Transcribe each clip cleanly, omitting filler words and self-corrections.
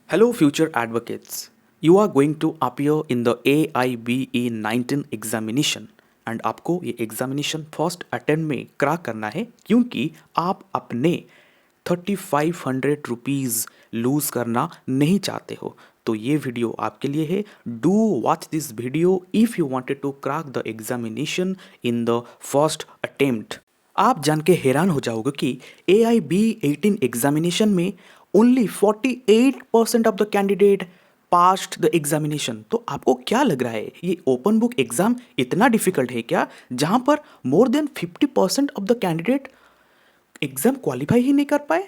Hello, future advocates. You are going to appear in the AIBE 19 examination and आपको ये examination first attempt में crack करना है क्योंकि आप अपने 3500 रुपीज़ लूज़ करना नहीं चाहते हो। तो ये वीडियो आपके लिए है। Do watch this video if you wanted to crack the examination in the first attempt. आप जान के हैरान हो जाओगे कि AIB 18 एग्जामिनेशन में only 48% of the candidate passed the examination. तो आपको क्या लग रहा है, ये ओपन बुक एग्जाम इतना डिफिकल्ट है क्या, जहां पर more than 50% of the candidate exam qualify ही नहीं कर पाए?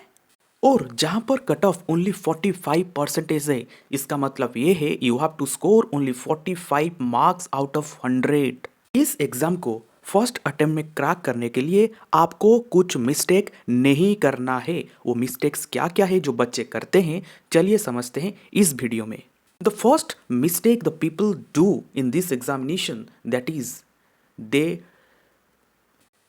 और जहां पर कट ऑफ ओनली 45% है, इसका मतलब ये है you have to score only 45 marks out of 100। इस एग्जाम को फर्स्ट अटेम्प्ट में क्रैक करने के लिए आपको कुछ मिस्टेक नहीं करना है। वो मिस्टेक्स क्या क्या है जो बच्चे करते हैं, चलिए समझते हैं इस वीडियो में। The first mistake the people do in this examination, that is they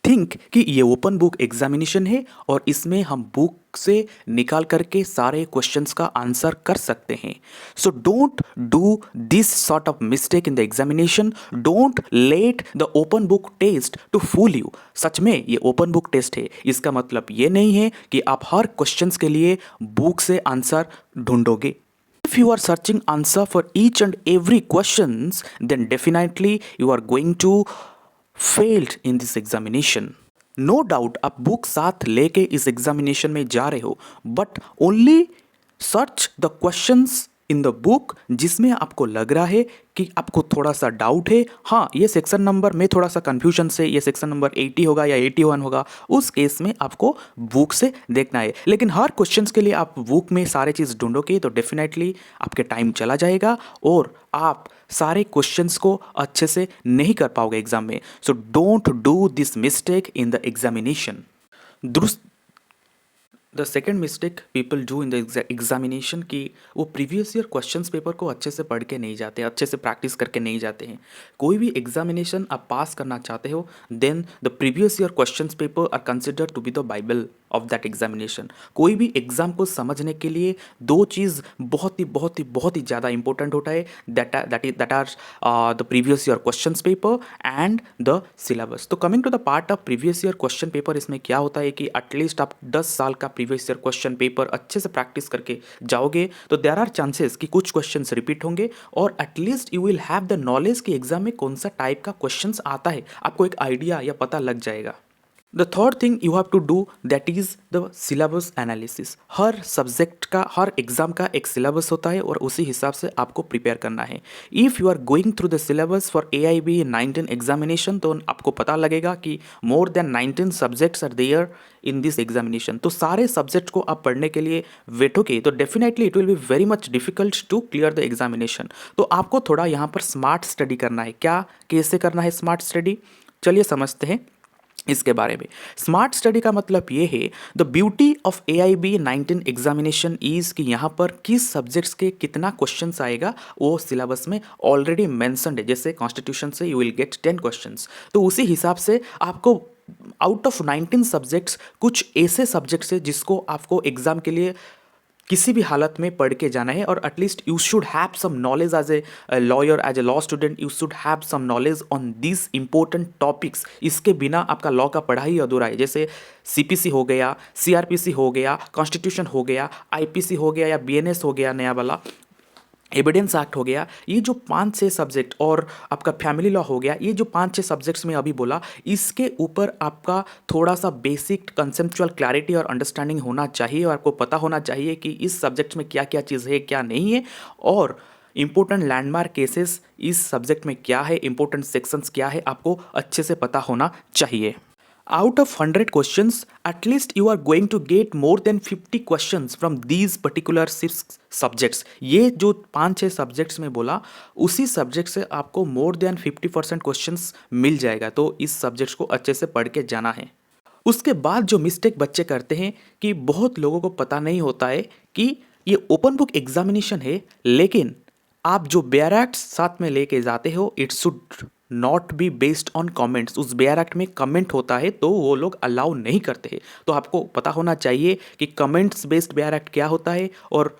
think कि ये ओपन बुक एग्जामिनेशन है और इसमें हम बुक से निकाल करके सारे क्वेश्चंस का आंसर कर सकते हैं। So don't do this sort of mistake in the examination. Don't let the open book test to fool you. सच में ये ओपन बुक टेस्ट है, इसका मतलब ये नहीं है कि आप हर क्वेश्चंस के लिए बुक से answer ढूंढोगे। If you are searching answer for each and every questions, then definitely you are going to failed in this examination. No doubt आप बुक साथ लेके इस एग्जामिनेशन में जा रहे हो, but only search the questions in the book जिसमें आपको लग रहा है कि आपको थोड़ा सा डाउट है। हाँ, ये सेक्शन नंबर में थोड़ा सा कंफ्यूजन से ये सेक्शन नंबर 80 होगा या 81 होगा, उस केस में आपको बुक से देखना है। लेकिन हर क्वेश्चंस के लिए आप बुक में सारे चीज़ ढूंढोगे तो डेफिनेटली आपके टाइम चला जाएगा और आप सारे क्वेश्चंस को अच्छे से नहीं कर पाओगे एग्जाम में। सो don't do this mistake in the examination. The second mistake people do in the examination कि वो प्रीवियस ईयर क्वेश्चंस पेपर को अच्छे से पढ़ के नहीं जाते, अच्छे से प्रैक्टिस करके नहीं जाते हैं। कोई भी एग्जामिनेशन आप पास करना चाहते हो, then the previous year questions paper are considered to be the Bible of that examination. कोई भी एग्जाम को समझने के लिए दो चीज़ बहुत ही ज़्यादा इंपॉर्टेंट होता है, that are the previous year questions paper and the syllabus. तो coming to the part of previous year question paper, इसमें क्या होता है कि एटलीस्ट आप 10 साल का प्रीवियस ईयर क्वेश्चन पेपर अच्छे से प्रैक्टिस करके जाओगे तो देयर आर चांसेस कि कुछ क्वेश्चंस रिपीट होंगे और at least you will have the knowledge कि एग्जाम में कौन सा टाइप का क्वेश्चंस आता है, आपको एक आइडिया या पता लग जाएगा। The third thing you have to do that is the syllabus analysis. हर सब्जेक्ट का, हर एग्जाम का एक सिलेबस होता है और उसी हिसाब से आपको प्रिपेयर करना है। If you are going through the syllabus for AIB 19 examination, तो आपको पता लगेगा कि more than 19 subjects are there in this examination. तो सारे सब्जेक्ट को आप पढ़ने के लिए बैठोगे तो definitely it will be very much difficult to clear the examination. तो आपको थोड़ा यहाँ पर स्मार्ट स्टडी करना है। क्या, कैसे करना है स्मार्ट स्टडी, चलिए समझते हैं इसके बारे में। स्मार्ट स्टडी का मतलब ये है, the beauty of AIB 19 examination is कि यहाँ पर किस सब्जेक्ट्स के कितना क्वेश्चंस आएगा वो सिलेबस में ऑलरेडी मेंशन्ड है। जैसे कॉन्स्टिट्यूशन से यू विल गेट 10 क्वेश्चंस, तो उसी हिसाब से आपको आउट ऑफ 19 सब्जेक्ट्स कुछ ऐसे सब्जेक्ट्स है जिसको आपको एग्जाम के लिए किसी भी हालत में पढ़ के जाना है और at least you should have some knowledge as a lawyer, as a law student, you should have some knowledge on this important topics. इसके बिना आपका लॉ का पढ़ाई अधूरा है। जैसे CPC हो गया, CRPC हो गया, कॉन्स्टिट्यूशन हो गया, IPC हो गया या BNS हो गया नया वाला, एविडेंस एक्ट हो गया। ये जो 5-6 सब्जेक्ट और आपका फैमिली लॉ हो गया, ये जो 5-6 सब्जेक्ट्स में अभी बोला, इसके ऊपर आपका थोड़ा सा बेसिक कंसेप्चुअल क्लैरिटी और अंडरस्टैंडिंग होना चाहिए और आपको पता होना चाहिए कि इस सब्जेक्ट में क्या क्या चीज़ है, क्या नहीं है, और इंपॉर्टेंट लैंडमार्क केसेस इस सब्जेक्ट में क्या है, इंपॉर्टेंट सेक्शंस क्या है, आपको अच्छे से पता होना चाहिए। Out of 100 questions, at least you are going to get more than 50 questions from these particular 6 subjects. ये जो 5-6 सब्जेक्ट्स में बोला, उसी सब्जेक्ट से आपको मोर देन 50% क्वेश्चंस मिल जाएगा। तो इस सब्जेक्ट्स को अच्छे से पढ़ के जाना है। उसके बाद जो मिस्टेक बच्चे करते हैं कि बहुत लोगों को पता नहीं होता है कि ये ओपन बुक एग्जामिनेशन है, लेकिन आप जो बेयर एक्ट साथ में लेके जाते हो, it should not be based on comments. उस बेयर एक्ट में कमेंट होता है तो वो लोग अलाउ नहीं करते हैं। तो आपको पता होना चाहिए कि कमेंट्स बेस्ड बेयर एक्ट क्या होता है और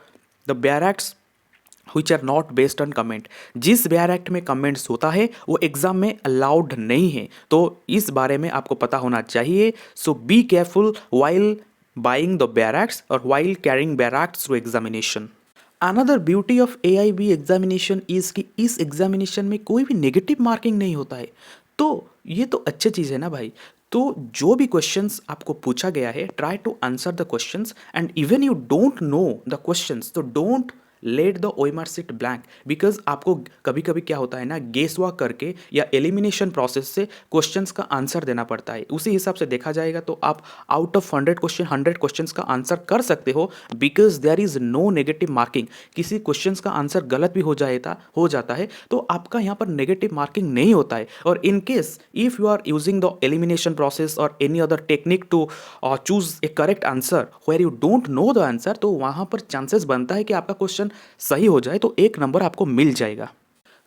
the bare acts which are not based on comment। जिस बेयर एक्ट में कमेंट्स होता है वो एग्जाम में अलाउड नहीं है, तो इस बारे में आपको पता होना चाहिए। So be careful while buying the bare acts और while carrying bare acts to examination. Another beauty of AIB examination is कि इस एग्जामिनेशन में कोई भी नेगेटिव मार्किंग नहीं होता है, तो ये तो अच्छी चीज़ है ना भाई। तो जो भी क्वेश्चंस आपको पूछा गया है, try to answer the questions, and even you don't know the questions तो don't let the OMR sheet blank, because आपको कभी कभी क्या होता है ना, गेस वर्क करके या एलिमिनेशन प्रोसेस से क्वेश्चंस का आंसर देना पड़ता है। उसी हिसाब से देखा जाएगा तो आप आउट ऑफ 100 क्वेश्चंस का आंसर कर सकते हो, because there is no negative marking. किसी क्वेश्चंस का आंसर गलत भी हो जाता है तो आपका यहाँ पर नेगेटिव मार्किंग नहीं होता है। और in case if you are using the elimination process और any other technique to choose a correct answer where you don't know the answer, तो वहाँ पर चांसेस बनता है कि आपका क्वेश्चन सही हो जाए तो 1 नंबर आपको मिल जाएगा।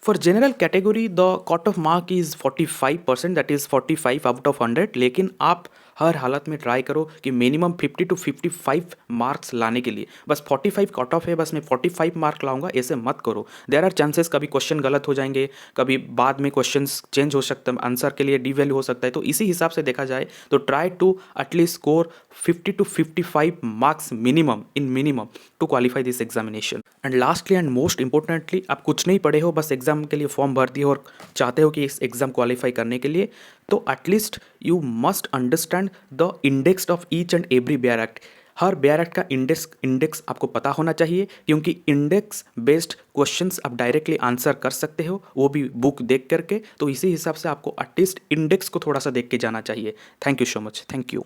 For general category the cut off mark is 45%, that is 45 out of 100। लेकिन आप हर हालत में ट्राई करो कि मिनिमम 50 to 55 मार्क्स लाने के लिए। बस 45 कट ऑफ है, बस मैं 45 मार्क लाऊंगा ऐसे मत करो। देयर आर चांसेस कभी क्वेश्चन गलत हो जाएंगे, कभी बाद में क्वेश्चंस चेंज हो सकता है, आंसर के लिए डी वैल्यू हो सकता है। तो इसी हिसाब से देखा जाए तो try to at least score 50 to 55 marks minimum to qualify this examination. And lastly and most importantly, आप कुछ नहीं पढ़े हो, बस एग्जाम के लिए फॉर्म भर दिए और चाहते हो कि इस एग्जाम क्वालिफाई करने के लिए, तो at least you must understand the index of each and every bare act. Her bare act का इंडेक्स आपको पता होना चाहिए, क्योंकि इंडेक्स बेस्ड क्वेश्चंस आप डायरेक्टली आंसर कर सकते हो, वो भी बुक देख करके। तो इसी हिसाब से आपको एटलीस्ट इंडेक्स को थोड़ा सा देख के जाना चाहिए। Thank you so much. Thank you.